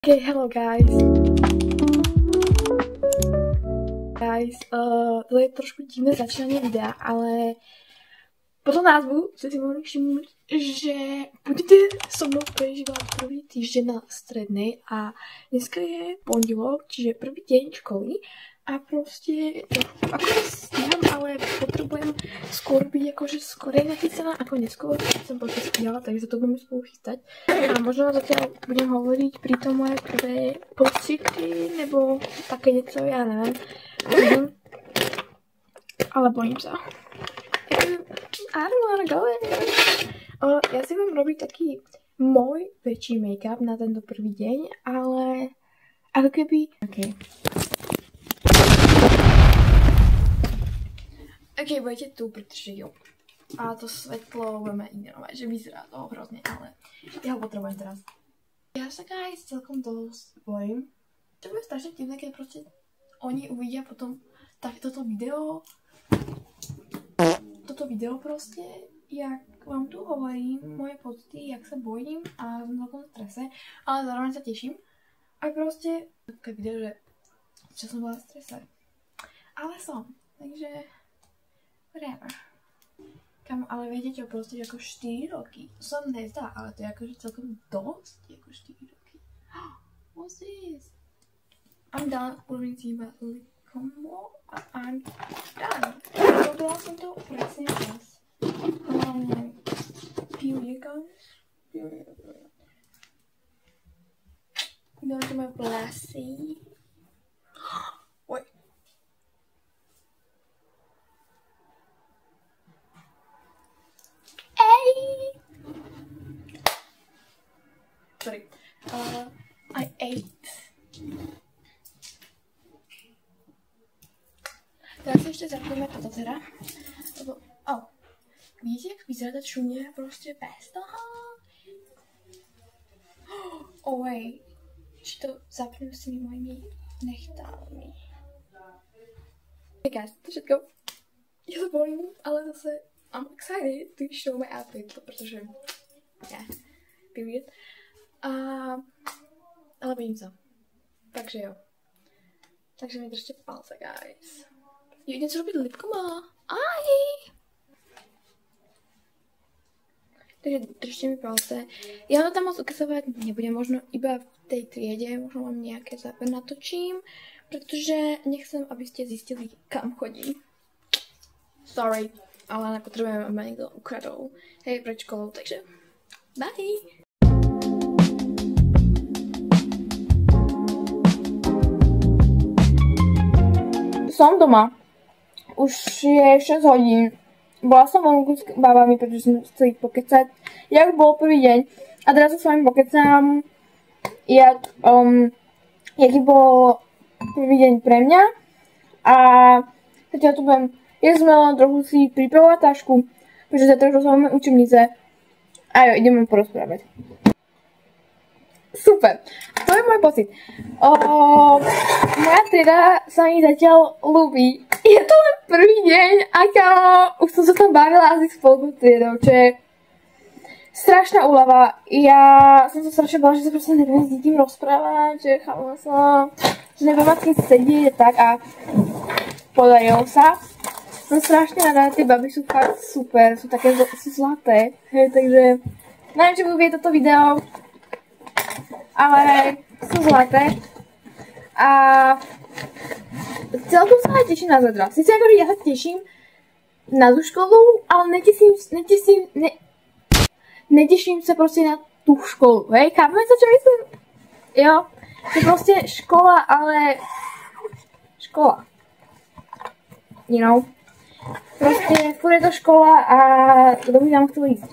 Okay, hello guys. To je trošku divné začínání videa, ale po tom názvu jste si mohli všimnout, že budete so mnou prežívat první týždeň na strednej a dneska je pondelok, čiže prvý deň školy a prostě akože stíham, ale potrebujem skôr byť akože skorej nachycená ako neskôr, keď som prostě stíhala, takže to budeme spolu chystať. A možno zatiaľ budem hovoriť pri tom moje prvé pocity, nebo také něco, já nevím. Ale bojím sa. I don't wanna go anywhere. Ja si budem robiť taký môj väčší make-up na tento prvý deň, ale ako keby... Ok, budete tu, protože jo. A to svetlo budeme ignorovat, že vyzerá to hrozně, ale já ho potřebujem teraz. Já se guys celkom dost bojím. To bude strašně divné, keď prostě oni uvidí potom tak toto video prostě, jak vám tu hovorím, moje pocity, jak se bojím a jsem v takom strese, ale zároveň se těším. A prostě také video, že časom byla v strese. Ale som, takže whatever. Kam, ale viete čo, prostě jako 4 roky. To sa nezdá, ale to je akože celkom dosť, jako 4 roky. What's this? I'm done určitým combo a I'm done. Robila som to presne čas. Period guys. Ideme to moje vlasy. Wait. Sorry. I ate. Teraz ještě zapneme toto teda. Víte, jak vyzerá ta šumě prostě bez toho? Oh wait. Či to zapnu s těmi mojimi nechtálmi. Hey guys, to všetko. Já se bojím, ale zase I'm excited to show my outfit, protože yeah, period. Ale bojím se. Takže jo. Takže mi držte palce, guys. Jo, něco robit lipkama. Aj! Takže držte mi palce. Já to tam moc ukazovat nebudem, možno iba v té triede, možno vám nějaké záber natočím, protože nechcem, abyste zjistili, kam chodím. Sorry, ale nepotřebujeme, aby někdo ukradl. Hej, před školou, takže bye! Som doma. Už je 6 hodín. Bola som vonku s babami, protože som chcela jít pokecať. Jak bol prvý deň. A teraz sa s vami pokecám, jaký bol prvý deň pre mňa. A teď tu budem jesť melón, trochu si pripravovať tašku, protože zajtra máme učebnice. A jo, ideme porozprávať. Super, to je môj pocit. Moja trieda sa mi zatiaľ ľúbi. Je to len prvý deň a kámo, už som sa tam bavila asi s polkou triedou, čo je strašná úlava. Ja som sa strašne bala, že sa proste neviem s nikým rozprávať, že chápala som, že neviem s kým sedieť a tak a podarilo sa. Som strašne rada, tie baby sú fakt super, sú také zlaté, hej, takže neviem, či budú vidieť toto video, ale sú zlaté a celkom sa aj teším na zajtra. Sice akože ja sa teším na tú školu, ale neteším sa proste na tú školu, hej, chápeme sa, čo myslím? Jo, to je proste škola, ale škola, you know, proste furt je to škola a kdo by tam chcel ísť.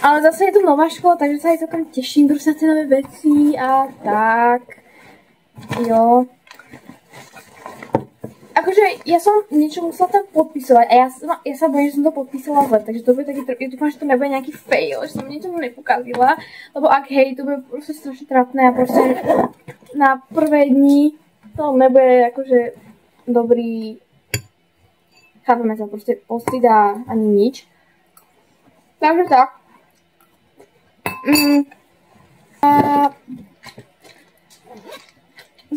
Ale zase je to nová škola, takže sa aj celkom teším prostě na ty nové věci a tak. Jo. Akože ja som niečo musela tam podpisovať a ja sa bojím, že som to podpísala zle, takže to bude taký, ja dúfam, že to nebude nejaký fail, že som niečo nepokazila, lebo ak hej, to bude prostě strašne trapné a prostě na prvé dni to nebude akože dobrý, chápeme sa, prostě pocit a ani nič. Takže tak.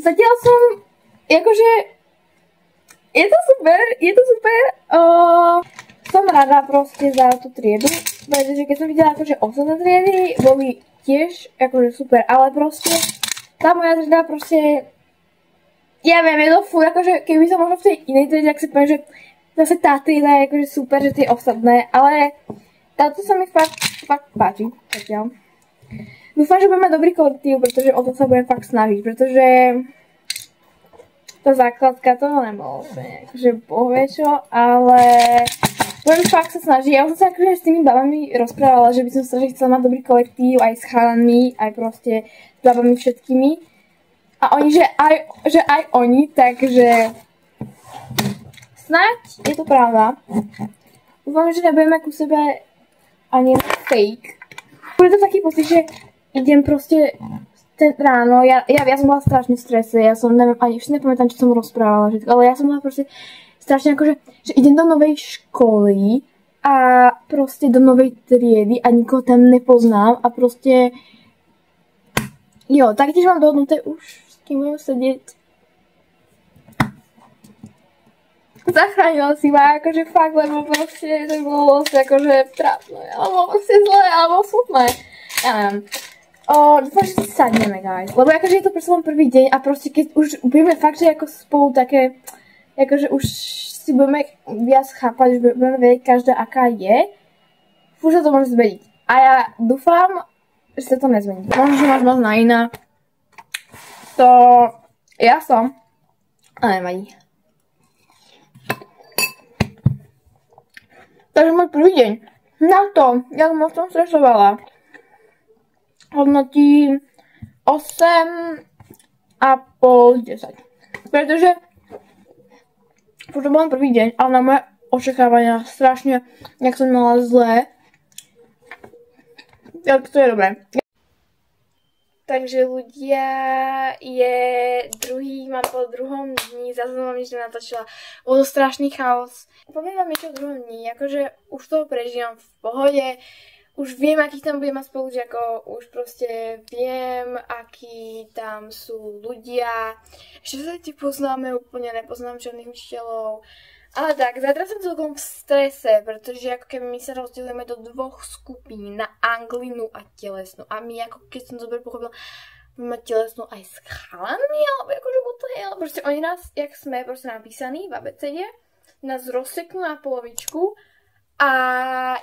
zatiaľ som, akože, je to super, som rada proste za tú triedu, pretože keď som videla akože ostatné triedy, boli tiež akože super, ale proste tá moja trieda proste, ja viem, je to furt akože, keby som možno v tej inej triede, tak si poviem, že zase tá trieda je akože super, že tie ostatné, ale táto sa mi fakt páči, zatiaľ. Dúfam, že budem mať dobrý kolektív, pretože o to sa budem fakt snažiť, pretože tá základka toho nebolo úplne, akože bohvie čo, ale budem fakt sa snažiť. Ja už som sa akože s tými babami rozprávala, že by som sa chcela mať dobrý kolektív aj s chalanmi, aj proste s babami všetkými. A oni, že aj oni, takže snáď je to pravda. Dúfam, že nebudeme ku sebe ani fake. Bude to taký pocit, že idem proste ráno, ja som bola strašne v strese, ja som, neviem, ani už si nepamätám, čo som rozprávala, ale ja som bola proste strašne akože, že idem do novej školy a proste do novej triedy a nikoho tam nepoznám a proste, jo, taktiež mám dohodnuté už, s kým budem sedieť. Zachránila si ma, akože fakt, lebo proste to bolo akože trápne, alebo proste zlé, alebo smutné, ja neviem. Dúfam, že si sadneme, guys. Lebo akože je to proste len prvý deň a proste keď už budeme fakt, že ako spolu také, akože už si budeme viac chápať, že budeme vedieť každá, aká je, už sa to môže zmeniť. A ja dúfam, že sa to nezmení. Možno, že máš moc na iná. To ja som. A nevadí. Takže môj prvý deň. Na to, jak moc som stresovala. Hodnotím 8,5 10. Pretože to bol prvý deň, ale na moje očakávania strašne, jak som mala zlé, tak to je dobré. Takže ľudia, mám po druhom dni, zase som vám nič nenatočila. Bol to strašný chaos. Poviem vám niečo v druhom dni, akože už toho prežívam v pohode. Už viem, akých tam budem mať spolužiakov, už proste viem, akí tam sú ľudia. Ešte sa ti poznáme, úplne nepoznám žiadnych učiteľov. Ale tak, zajtra som celkom v strese, pretože ako keby my sa rozdielujeme do dvoch skupín, na anglinu a telesnú. A my, ako keď som dobre pochopila, budeme mať telesnú aj s chalanmi, alebo akože what the hell. Proste oni nás, jak sme proste napísaní v abecede, nás rozseknú na polovičku. A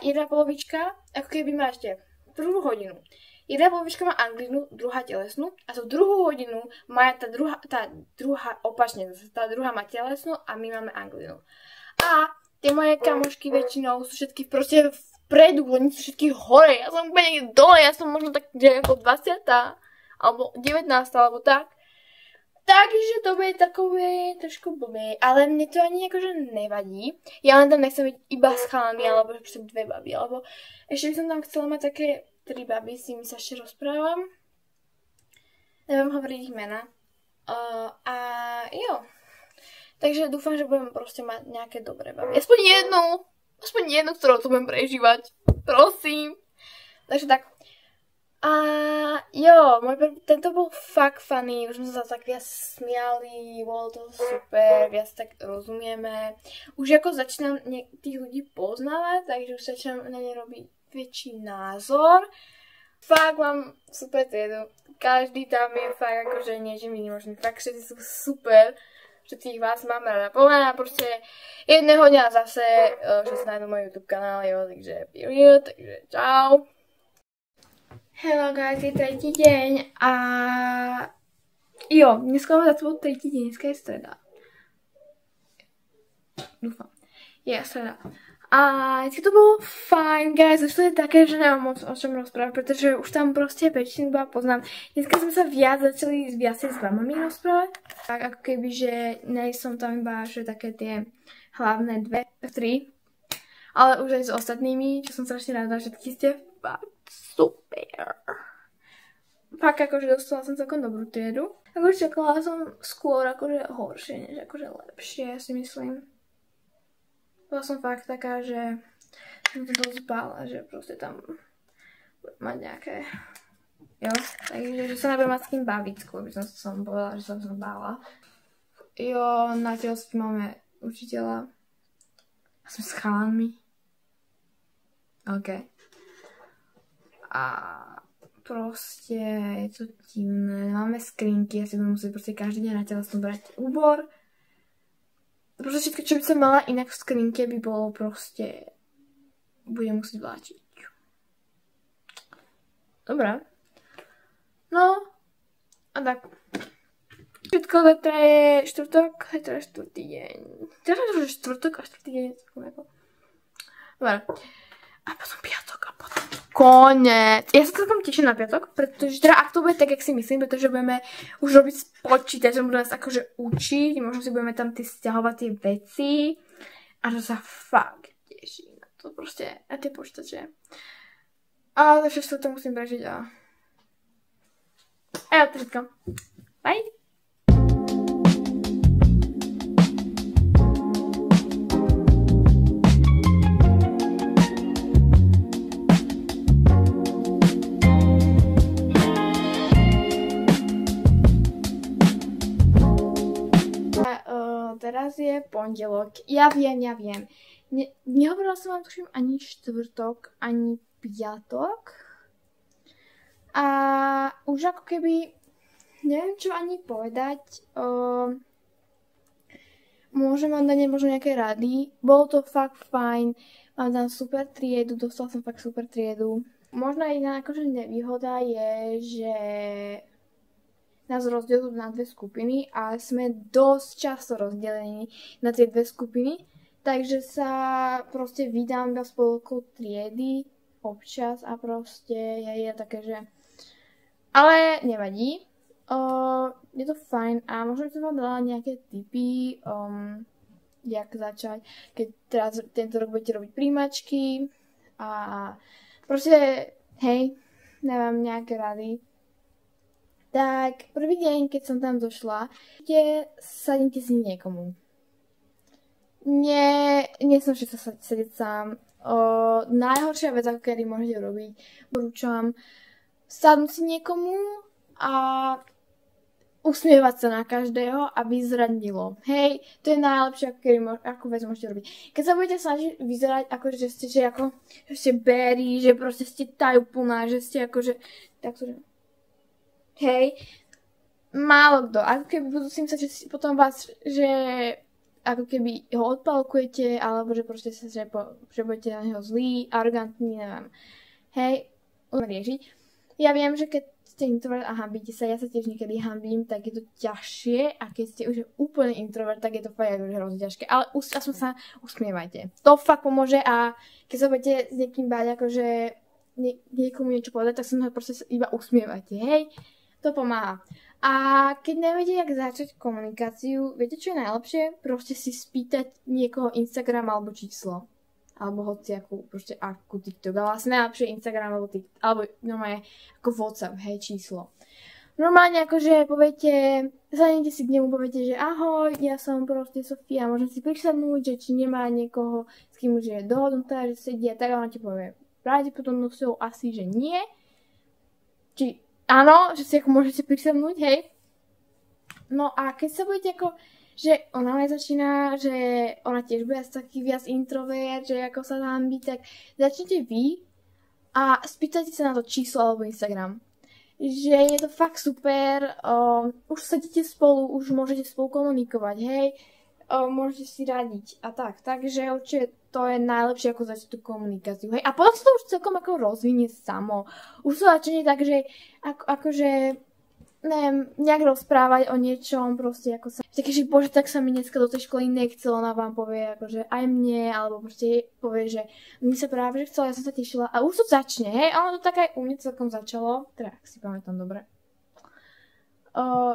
jedna polovička, ako keby má ešte prvú hodinu. Jedna polovička má anglinu, druhá telesnú. A tú druhú hodinu má tá druhá opačne, tá druhá má telesnú a my máme anglinu. A tie moje kamošky väčšinou sú všetky proste vpredu, oni sú všetky hore. Ja som úplne niekde dole, ja som možno tak, že ako 20. alebo 19. alebo tak. Takže to bude takové trošku blbé, ale mne to ani akože nevadí. Ja len tam nechcem byť iba s chalami, alebo proste dve baby, alebo ešte by som tam chcela mať také 3 baby, s nimi sa ešte rozprávam. Neviem hovoriť ich mena. A jo. Takže dúfam, že budem proste mať nejaké dobré baby. Aspoň jednu, ktorú tu budem prežívať. Prosím. Takže tak. A jo, tento bol fakt funny, už sme sa tak viac smiali, bolo to super, viac tak rozumieme. Už ako začínam tých ľudí poznávať, takže už začínam na ne robiť väčší názor. Fakt mám super triedu, každý tam je fakt akože niečím výnimočný, fakt všetci sú super, všetkých vás mám rada. Povedaná proste jedného dňa zase, že sa nájdu môj YouTube kanál, jo, takže period, takže čau. Hello guys, je tretí deň a jo, dneska mám za sebou tretí deň, dneska je streda. Dúfam. Je streda. A dneska to bolo fajn, guys, už to je také, že nemám moc o čom rozprávať, pretože už tam proste väčšinu iba poznám. Dneska sme sa začali viacej s mamami rozprávať, tak ako keby, že nejsom tam iba, že také tie hlavné 3, ale už aj s ostatnými, čo som strašne rada, že všetky ste fakt super. Fakt akože dostala som celkom dobrú triedu. Akože čakala som skôr akože horšie, než akože lepšie, si myslím. Bola som fakt taká, že som to dosť bála, že proste tam budem mať nejaké Jo, takže že sa nebudem mať s kým baviť, skôr by som povedala, že som sa bála. Jo, na telství máme učiteľa. A sme s chalanmi. OK. A proste je to divné. Máme skrinky, ja si budem musieť proste každý deň na telesnú brať úbor. Proste všetko, čo by som mala inak v skrinke, by bolo proste... Budem musieť vláčiť. Dobre. No. A tak. Všetko zajtra je štvrtok, zajtra je štvrtý deň. Zajtra je štvrtok a štvrtý deň je celkom ako... Dobre. A potom piatok a potom konec. Ja sa celkom teším na piatok, pretože teda ak to bude tak, jak si myslím, pretože budeme už robiť s počítačom, budeme nás akože učiť, možno si budeme tam stiahovať tie veci a to sa fakt teším na to proste, na tie počítače. A takže sa to musím prežiť a ja to všetko. Bye! Teraz je pondelok. Ja viem. Nehovorila som vám tuším ani štvrtok, ani piatok. A už ako keby, neviem čo ani povedať, môžem vám dať možno nejaké rady. Bolo to fakt fajn, mám tam super triedu, dostala som fakt super triedu. Možno jedna akože nevýhoda je, že nás rozdelujú na dve skupiny a sme dosť často rozdelení na tie dve skupiny. Takže sa proste vydám iba spolkou triedy občas a proste je také, že... Ale nevadí. Je to fajn a možno by som vám dala nejaké tipy, jak začať, keď teraz tento rok budete robiť príjmačky a proste, hej, neviem, nejaké rady. Tak, prvý deň, keď som tam došla, sadnite si niekomu. Nie som všetko sedieť sám. Najhoršia vec, ako kedy môžete robiť, porúčam sadnúť si niekomu a usmievať sa na každého a vyzerať milo. Hej, to je najlepšie, ako vec môžete robiť. Keď sa budete snažiť vyzerať ako, že ste béri, že proste ste tajúplná, že ste akože, takto, hej, málo kto. Ako keby budú si mysleť, že potom vás, že ako keby ho odpalkujete, alebo že proste že budete na neho zlý, arrogantný, neviem. Hej, riešiť. Ja viem, že keď ste introvert a hambíte sa, ja sa tiež niekedy hambím, tak je to ťažšie a keď ste už úplne introvert, tak je to fakt hrozne ťažké. Ale aspoň sa usmievajte. To fakt pomôže a keď sa budete s niekým báť, akože niekomu niečo povedať, tak sa na proste iba usmievajte, hej? To pomáha. A keď neviete, jak začať komunikáciu, viete, čo je najlepšie? Proste si spýtať niekoho Instagram alebo číslo. Alebo hociakú, proste akú TikTok. Ale vlastne najlepšie Instagram alebo TikTok. Alebo normálne ako WhatsApp, hej, číslo. Normálne akože poviete, sadnite si k nemu, poviete, že ahoj, ja som proste Sofia, môžem si prisadnúť, že či nemá niekoho, s kým už je dohodnutá, že sedí a tak, a ona ti povie pravdepodobnosťou asi, že nie. Či áno, že si ako môžete prisadnúť, hej. No a keď sa budete ako, že ona začína, že ona tiež bude asi taký viac introvert, že ako sa hambí, tak začnite vy a spýtajte sa na to číslo alebo Instagram. Že je to fakt super, už sedíte spolu, už môžete spolu komunikovať, hej. Môžete si radiť a tak. Takže určite to je najlepšie, ako začať tú komunikáciu. Hej. A potom sa to už celkom ako rozvinie samo. Už to začne tak, že akože neviem, nejak rozprávať o niečom, proste ako sa... Také, že bože, tak sa mi dneska do tej školy nechcelo, ona vám povie, akože aj mne, alebo proste povie, že mi sa práve, že chcela, ja som sa tešila. A už to začne, hej, a ono to tak aj u mne celkom začalo, teda, ak si pamätám dobre.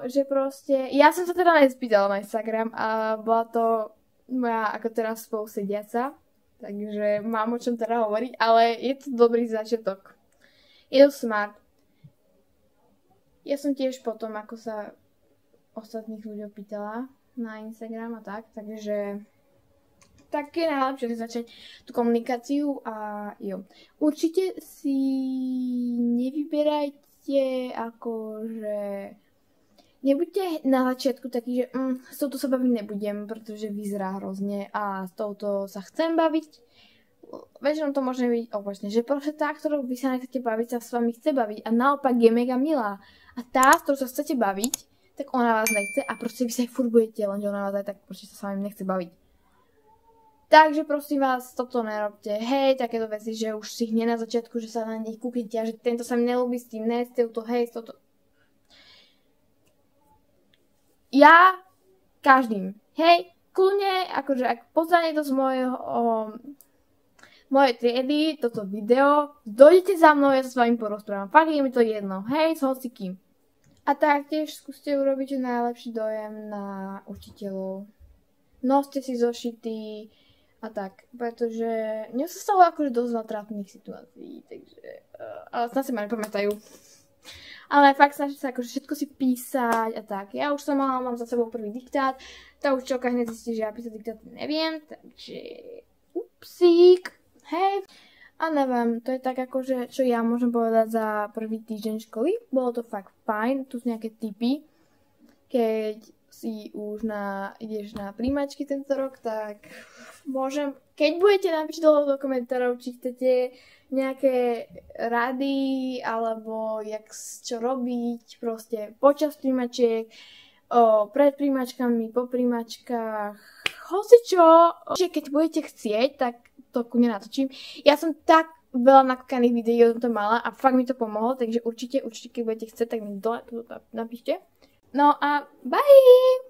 Že proste, ja som sa teda nespýtala na Instagram a bola to moja ako teraz spolu sediaca, takže mám o čom teda hovoriť, ale je to dobrý začiatok. Je to smart. Ja som tiež potom, ako sa ostatných ľudí pýtala na Instagram a tak, takže tak je najlepšie začať tú komunikáciu a jo. Určite si nevyberajte nebuďte akože... Nebuďte na začiatku taký, že s touto sa baviť nebudem, pretože vyzerá hrozne a s touto sa chcem baviť. Väčšinou to môže byť opačne, že proste tá, ktorou vy sa nechcete baviť, sa s vami chce baviť a naopak je mega milá. A tá, s ktorou sa chcete baviť, tak ona vás nechce a proste vy sa aj furt budete, lenže ona vás aj tak proste sa s vami nechce baviť. Takže prosím vás, toto nerobte. Hej, takéto veci, že už si hneď na začiatku, že sa na nich kúknete a že tento sa mi nelúbi s tým, ne, s touto, hej, s touto. Ja každým, hej, kľudne, akože ak poznáte to z mojej triedy, toto video, dojdete za mnou, ja sa s vami porozprávam. Fakt je mi to jedno, hej, s hocikým. A taktiež skúste urobiť čo najlepší dojem na učiteľov. Noste si zošity a tak, pretože mne sa stalo akože dosť veľa trápnych situácií, takže, ale snad si ma nepamätajú. Ale fakt snažím sa akože všetko si písať a tak. Ja už mám za sebou prvý diktát, tá učiteľka hneď zistí, že ja písať diktát neviem, takže upsík, hej. A neviem, to je tak akože, čo ja môžem povedať za prvý týždeň školy. Bolo to fakt fajn, tu sú nejaké tipy. Keď si už ideš na príjmačky tento rok, tak môžem, keď budete napísať do komentárov, či chcete nejaké rady, alebo čo robiť, proste počas príjmačiek, pred príjmačkami, po príjmačkách, hocičo, že keď budete chcieť, tak to kľudne natočím. Ja som tak veľa nakúkaných videí to mala a fakt mi to pomohlo, takže určite, keď budete chcieť, tak mi dole napíšte. No a bye!